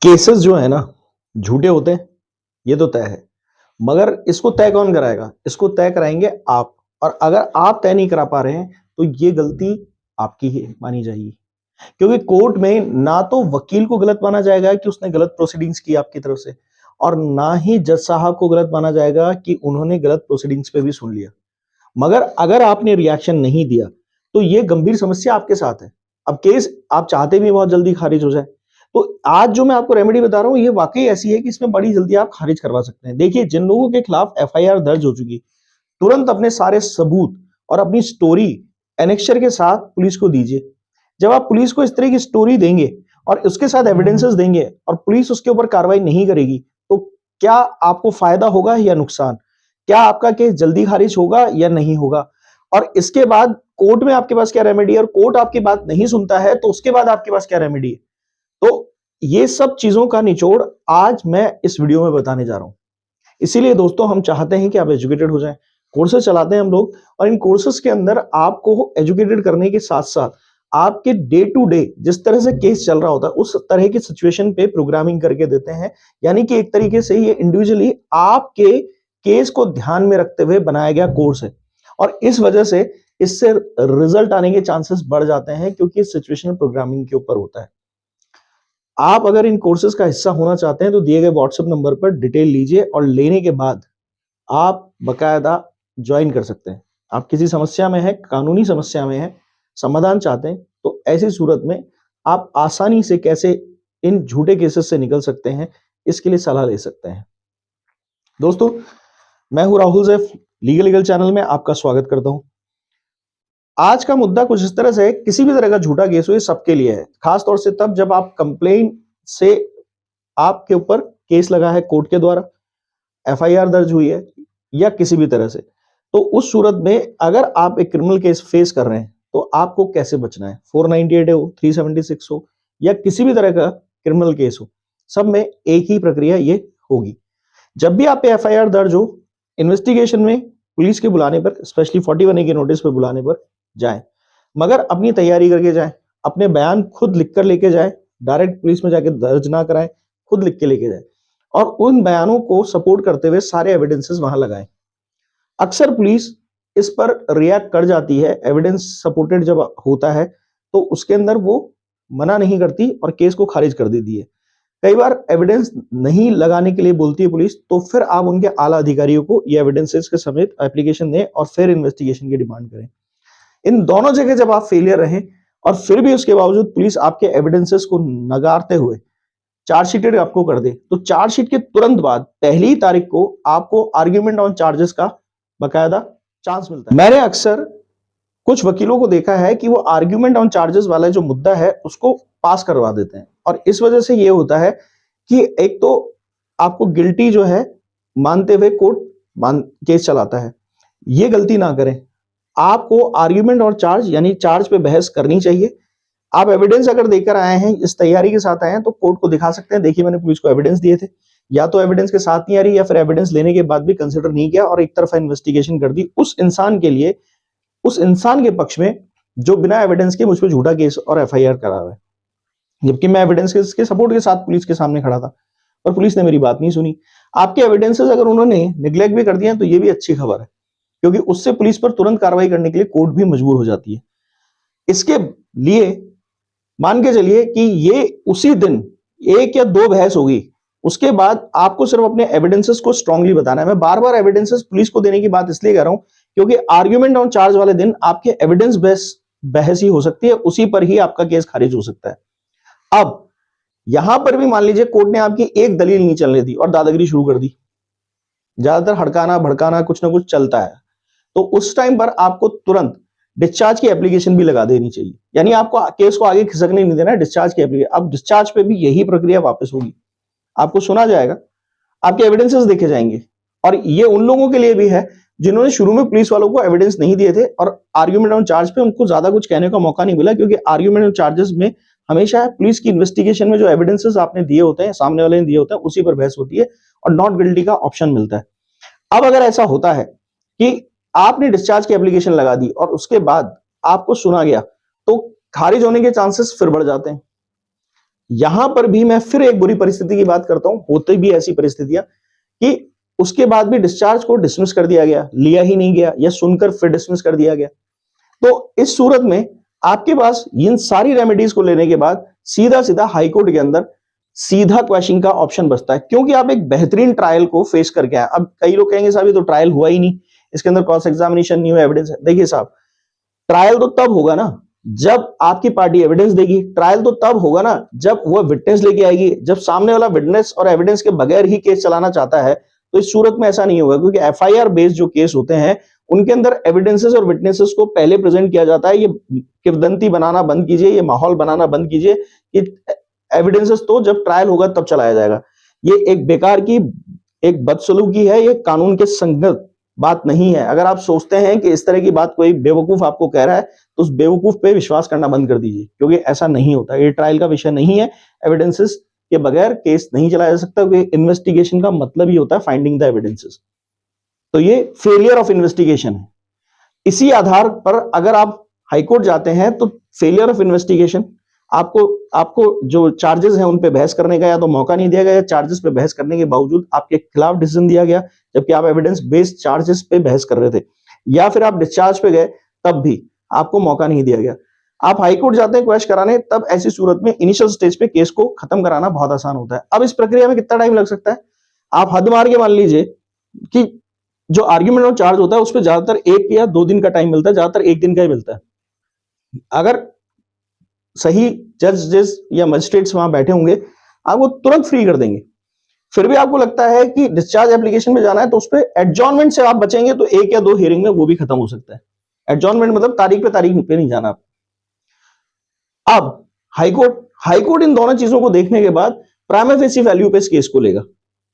Cases जो है ना झूठे होते हैं, ये तो तय है। मगर इसको तय कौन कराएगा? इसको तय कराएंगे आप। और अगर आप तय नहीं करा पा रहे हैं तो ये गलती आपकी ही मानी जाएगी, क्योंकि कोर्ट में ना तो वकील को गलत माना जाएगा कि उसने गलत प्रोसीडिंग्स की आपकी तरफ से, और ना ही जज साहब को गलत माना जाएगा कि उन्होंने गलत प्रोसीडिंग्स पे भी सुन लिया। मगर अगर आपने रिएक्शन नहीं दिया तो ये गंभीर समस्या आपके साथ है। अब केस आप चाहते भी बहुत जल्दी खारिज हो जाए, तो आज जो मैं आपको रेमेडी बता रहा हूं ये वाकई ऐसी है कि इसमें बड़ी जल्दी आप खारिज करवा सकते हैं। देखिए, जिन लोगों के खिलाफ एफआईआर दर्ज हो चुकी, तुरंत अपने सारे सबूत और अपनी स्टोरी एनेक्चर के साथ पुलिस को दीजिए। जब आप पुलिस को इस तरह की स्टोरी देंगे और उसके साथ एविडेंसेस देंगे और पुलिस उसके ऊपर कार्रवाई नहीं करेगी, तो क्या आपको फायदा होगा या नुकसान? क्या आपका केस जल्दी खारिज होगा या नहीं होगा? और इसके बाद कोर्ट में आपके पास क्या रेमेडी है, और कोर्ट आपकी बात नहीं सुनता है तो उसके बाद आपके पास क्या रेमेडी है? तो ये सब चीजों का निचोड़ आज मैं इस वीडियो में बताने जा रहा हूं। इसीलिए दोस्तों, हम चाहते हैं कि आप एजुकेटेड हो जाएं। कोर्सेज चलाते हैं हम लोग, और इन कोर्सेज के अंदर आपको एजुकेटेड करने के साथ साथ आपके डे टू डे जिस तरह से केस चल रहा होता है उस तरह की सिचुएशन पे प्रोग्रामिंग करके देते हैं। यानी कि एक तरीके से ये इंडिविजुअली आपके केस को ध्यान में रखते हुए बनाया गया कोर्स है, और इस वजह से इससे रिजल्ट आने के चांसेस बढ़ जाते हैं, क्योंकि सिचुएशनल प्रोग्रामिंग के ऊपर होता है। आप अगर इन कोर्सेज का हिस्सा होना चाहते हैं तो दिए गए व्हाट्सएप नंबर पर डिटेल लीजिए, और लेने के बाद आप बकायदा ज्वाइन कर सकते हैं। आप किसी समस्या में हैं, कानूनी समस्या में हैं, समाधान चाहते हैं, तो ऐसी सूरत में आप आसानी से कैसे इन झूठे केसेस से निकल सकते हैं, इसके लिए सलाह ले सकते हैं। दोस्तों, मैं हूं राहुल सैफ, लीगल चैनल में आपका स्वागत करता हूं। आज का मुद्दा कुछ इस तरह से है, किसी भी तरह का झूठा केस हो ये सबके लिए है, खासतौर से तब जब आप कंप्लेंट से आपके ऊपर केस लगा है कोर्ट के द्वारा, एफआईआर दर्ज हुई है या किसी भी तरह से। तो उस सूरत में अगर आप एक क्रिमिनल केस फेस कर रहे हैं तो आपको कैसे बचना है, 498 हो, 376 हो या किसी भी तरह का क्रिमिनल केस हो, सब में एक ही प्रक्रिया ये होगी। जब भी आप पे एफआईआर दर्ज हो, इन्वेस्टिगेशन में पुलिस के बुलाने पर, स्पेशली 41A के नोटिस पर बुलाने पर जाएं, मगर अपनी तैयारी करके जाएं, अपने बयान खुद लिखकर लेके जाएं, डायरेक्ट पुलिस में जाके दर्ज ना कराएं, खुद लिख के लेके जाएं, और उन बयानों को सपोर्ट करते हुए सारे एविडेंसेस वहां लगाएं। अक्सर पुलिस इस पर रिएक्ट कर जाती है, एविडेंस सपोर्टेड जब होता है तो उसके अंदर वो मना नहीं करती और केस को खारिज कर देती है। कई बार एविडेंस नहीं लगाने के लिए बोलती है पुलिस, तो फिर आप उनके आला अधिकारियों को ये एविडेंसेस के समेत एप्लीकेशन दें और फिर इन्वेस्टिगेशन की डिमांड करें। इन दोनों जगह जब आप फेलियर रहे और फिर भी उसके बावजूद पुलिस आपके एविडेंसेस को नकारते हुए चार्जशीटेड आपको कर दे, तो चार्जशीट के तुरंत बाद 1 तारीख को आपको आर्ग्यूमेंट ऑन चार्जेस का बकायदा चांस मिलता है। मैंने अक्सर कुछ वकीलों को देखा है कि वो आर्ग्यूमेंट ऑन चार्जेस वाला जो मुद्दा है उसको पास करवा देते हैं, और इस वजह से ये होता है कि एक तो आपको गिल्टी जो है मानते हुए कोर्ट केस चलाता है। ये गलती ना करें। आपको आर्ग्यूमेंट और चार्ज यानी चार्ज पे बहस करनी चाहिए। आप एविडेंस अगर देकर आए हैं, इस तैयारी के साथ आए हैं, तो कोर्ट को दिखा सकते हैं, देखिए मैंने पुलिस को एविडेंस दिए थे, या तो एविडेंस के साथ नहीं आ रही या फिर एविडेंस लेने के बाद भी कंसिडर नहीं किया और एक तरफा इन्वेस्टिगेशन कर दी उस इंसान के लिए, उस इंसान के पक्ष में जो बिना एविडेंस के मुझ पर झूठा केस और एफआईआर करा रहा है, जबकि मैं एविडेंस के सपोर्ट के साथ पुलिस के सामने खड़ा था और पुलिस ने मेरी बात नहीं सुनी। आपके एविडेंसेस अगर उन्होंने निग्लेक्ट भी कर दिया तो ये भी अच्छी खबर है, क्योंकि उससे पुलिस पर तुरंत कार्रवाई करने के लिए कोर्ट भी मजबूर हो जाती है। इसके लिए मान के चलिए कि ये उसी दिन 1 या 2 बहस होगी, उसके बाद आपको सिर्फ अपने एविडेंसेस को स्ट्रांगली बताना है। मैं बार बार एविडेंसेस पुलिस को देने की बात इसलिए कर रहा हूं क्योंकि आर्ग्यूमेंट ऑन चार्ज वाले दिन आपके एविडेंस बहस ही हो सकती है, उसी पर ही आपका केस खारिज हो सकता है। अब यहां पर भी मान लीजिए कोर्ट ने आपकी एक दलील नहीं चलने दी और दादागिरी शुरू कर दी, ज्यादातर हड़काना भड़काना कुछ ना कुछ चलता है, तो उस टाइम पर आपको तुरंत डिस्चार्ज की एप्लीकेशन भी लगा देनी चाहिए। यानी आपको केस को आगे खिसकने नहीं देना है, डिस्चार्ज की एप्लीकेशन। अब डिस्चार्ज पे भी यही प्रक्रिया वापस होगी, आपको सुना जाएगा, आपके एविडेंसेस देखे जाएंगे, और ये उन लोगों के लिए भी है जिन्होंने शुरू में पुलिस वालों को एविडेंस नहीं दिए थे और आर्ग्यूमेंट ऑन चार्ज पे उनको ज्यादा कुछ कहने का मौका नहीं मिला, क्योंकि आर्ग्यूमेंट ऑन चार्जेस में हमेशा पुलिस की इन्वेस्टिगेशन में जो एविडेंसेस आपने दिए होते हैं, सामने वाले ने दिए होते हैं, उसी पर बहस होती है और नॉट गिल्टी का ऑप्शन मिलता है। अब अगर ऐसा होता है कि आपने डिस्चार्ज की एप्लीकेशन लगा दी और उसके बाद आपको सुना गया, तो खारिज होने के चांसेस फिर बढ़ जाते हैं। यहां पर भी मैं फिर एक बुरी परिस्थिति की बात करता हूं, होती भी ऐसी परिस्थितियां कि उसके बाद भी डिस्चार्ज को डिसमिस कर दिया गया, लिया ही नहीं गया, या सुनकर फिर डिसमिस कर दिया गया। तो इस सूरत में आपके पास इन सारी रेमेडीज को लेने के बाद सीधा सीधा हाईकोर्ट के अंदर सीधा क्वैशिंग का ऑप्शन बचता है, क्योंकि आप एक बेहतरीन ट्रायल को फेस करके आए। अब कई लोग कहेंगे साहब ये तो ट्रायल हुआ ही नहीं, इसके अंदर क्रॉस एग्जामिनेशन नहीं हुआ, एविडेंस है। देखिए साहब, ट्रायल तो तब होगा ना जब आपकी पार्टी एविडेंस देगी। ट्रायल तो तब होगा ना जब वो विटनेस लेके आएगी। जब सामने वाला विटनेस और एविडेंस के बगैर ही केस चलाना चाहता है तो इस सूरत में ऐसा नहीं होगा, क्योंकि एफआईआर बेस्ड जो केस होते हैं उनके अंदर एविडेंसेस और विटनेसेस को पहले प्रेजेंट किया जाता है। ये किवदंती बनाना बंद कीजिए, ये माहौल बनाना बंद कीजिए कि एविडेंसेस तो जब ट्रायल होगा तब चलाया जाएगा। ये एक बेकार की, एक बदसलूकी है, ये कानून के संगत बात नहीं है। अगर आप सोचते हैं कि इस तरह की बात कोई बेवकूफ आपको कह रहा है तो उस बेवकूफ पे विश्वास करना बंद कर दीजिए, क्योंकि ऐसा नहीं होता। ये ट्रायल का विषय नहीं है। एविडेंसेस के बगैर केस नहीं चलाया जा सकता, क्योंकि इन्वेस्टिगेशन का मतलब ही होता है फाइंडिंग द एविडेंसेस। तो ये फेलियर ऑफ इन्वेस्टिगेशन है। इसी आधार पर अगर आप हाईकोर्ट जाते हैं तो फेलियर ऑफ इन्वेस्टिगेशन, आपको जो चार्जेस हैं उन पे बहस करने का या तो मौका नहीं दिया गया, या चार्जेस पे बहस करने के बावजूद आपके खिलाफ डिसीजन दिया गया जबकि आप एविडेंस बेस्ड चार्जेस पे बहस कर रहे थे, या फिर आप डिस्चार्ज पे गए तब भी आपको मौका नहीं दिया गया। आप हाईकोर्ट जाते हैं क्वेश्चन कराने, तब ऐसी सूरत में इनिशियल स्टेज पे केस को खत्म कराना बहुत आसान होता है। अब इस प्रक्रिया में कितना टाइम लग सकता है? आप हद मार के मान लीजिए कि जो आर्ग्यूमेंट और चार्ज होता है उस पर ज्यादातर 1 या 2 दिन का टाइम मिलता है, ज्यादातर 1 दिन का ही मिलता है। अगर सही जजेस या मजिस्ट्रेट्स वहां बैठे होंगे आपको तुरंत फ्री कर देंगे। फिर भी आपको लगता है कि डिस्चार्ज एप्लीकेशन में जाना है तो उस पर एडजॉर्नमेंट से आप बचेंगे तो 1 या 2 हियरिंग में वो भी खत्म हो सकता है। एडजॉर्नमेंट मतलब तारीख पे नहीं जाना। अब हाईकोर्ट इन दोनों चीजों को देखने के बाद प्राइमा फेसी वैल्यू पे इस केस को लेगा,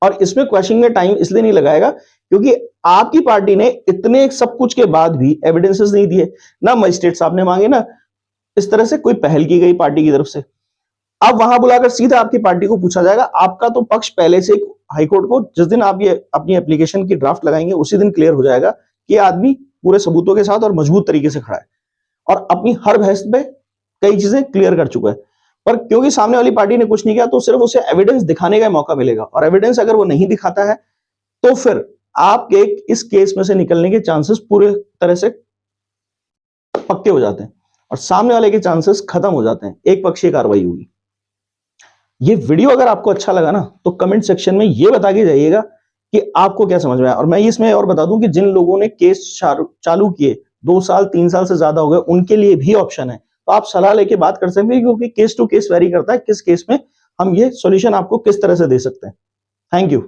और इसमें क्वेश्चनिंग में टाइम इसलिए नहीं लगाएगा क्योंकि आपकी पार्टी ने इतने सब कुछ के बाद भी एविडेंसेस नहीं दिए, ना मजिस्ट्रेट साहब ने मांगे, ना इस तरह से कोई पहल की गई पार्टी की तरफ से। अब वहां बुलाकर सीधा आपकी पार्टी को पूछा जाएगा। आपका तो पक्ष पहले से हाईकोर्ट को जिस दिन आप ये अपनी एप्लीकेशन की ड्राफ्ट लगाएंगे उसी दिन क्लियर हो जाएगा कि आदमी पूरे सबूतों के साथ और मजबूत तरीके से खड़ा है और अपनी हर बहस पे कई चीजें क्लियर कर चुका है। पर क्योंकि सामने वाली पार्टी ने कुछ नहीं किया तो सिर्फ उसे एविडेंस दिखाने का मौका मिलेगा, और एविडेंस अगर वो नहीं दिखाता है तो फिर आपके इस केस में से निकलने के चांसेस पूरे तरह से पक्के हो जाते हैं और सामने वाले के चांसेस खत्म हो जाते हैं। एक पक्षीय कार्रवाई होगी। ये वीडियो अगर आपको अच्छा लगा ना तो कमेंट सेक्शन में ये बता के जाइएगा कि आपको क्या समझ में आया। और मैं इसमें और बता दूं कि जिन लोगों ने केस चालू किए 2 साल 3 साल से ज्यादा हो गए उनके लिए भी ऑप्शन है, तो आप सलाह लेके बात कर सकते हैं, क्योंकि केस टू केस वेरी करता है किस केस में हम ये सॉल्यूशन आपको किस तरह से दे सकते हैं। Thank you.